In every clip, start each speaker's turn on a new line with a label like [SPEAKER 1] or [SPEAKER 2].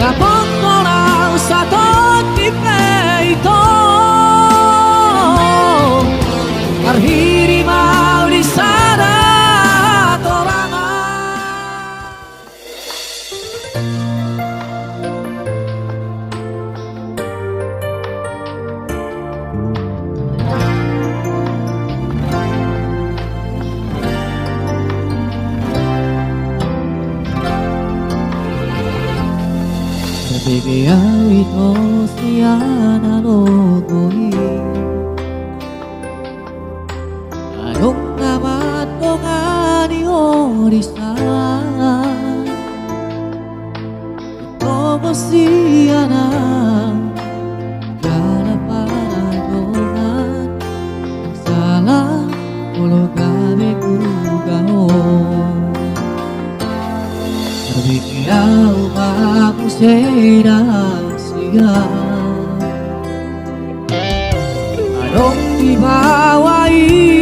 [SPEAKER 1] Kapok-korang sa totipay-ito Arhirimaw di sana torangan Bigyan ito siya na logoy Anong naman ko nga ni Orisan Ito mo siya na Kalaparadongan Ang salang ulo kami kugahon Bigyan umang siya siya Anong ibaway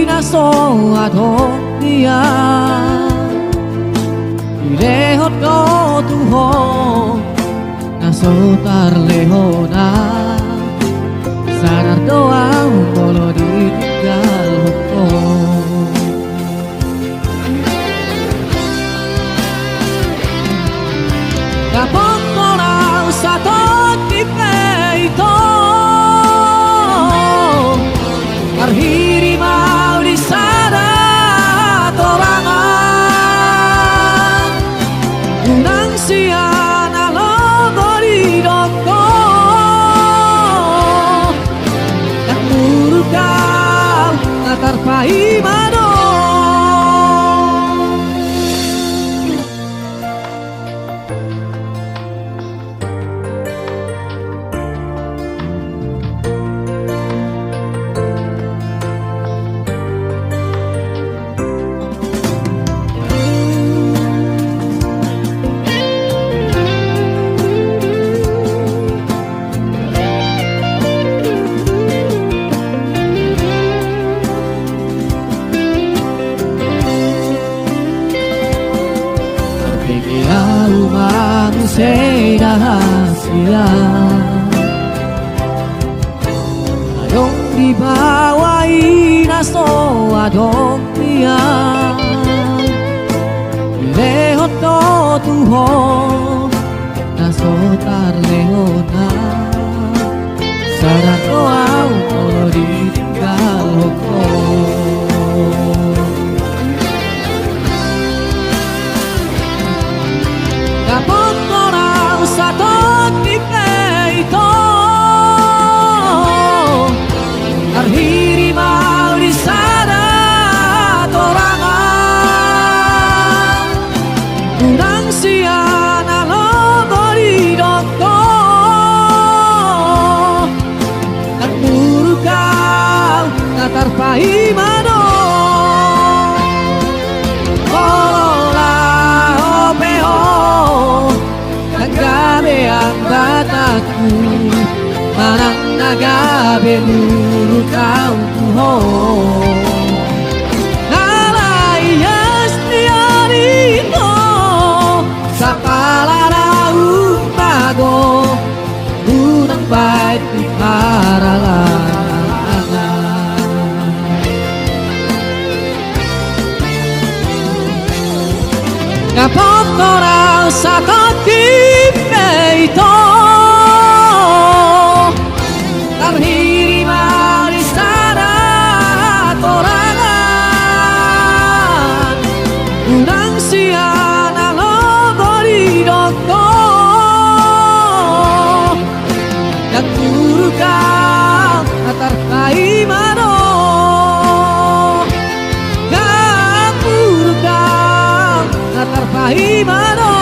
[SPEAKER 1] na so atong niya Ilehot ko tuho Nasotar leho na Sanar doang polo ditinggal hukom Kapok-korang sa totipay-ito Arhirimaw di sana torangan Unang siya na logorido ko Nagmurugkaw na tarpahimano Say rahasia Ayong dibawai na so adong niya Ilehot ko tuho Nasotar leho na Sarang ko ang polo ditinggal hukom Kapok-korang sa totipay-ito Arhirimaw di sana torangan Unang siya na logorido ko Nagmurugkaw na tarpahimano Nagabi ang bataku Manang nagabi lurutaw tuho Nalayas niya rito Sa palaraung bago Unang bait di paralangan Kapok-korang sa totipay-ito Arhirimaw di sana torangan Unang siya na logorido ko Nagmurugkaw at tarpahimano Nagmurugkaw at tarpahimano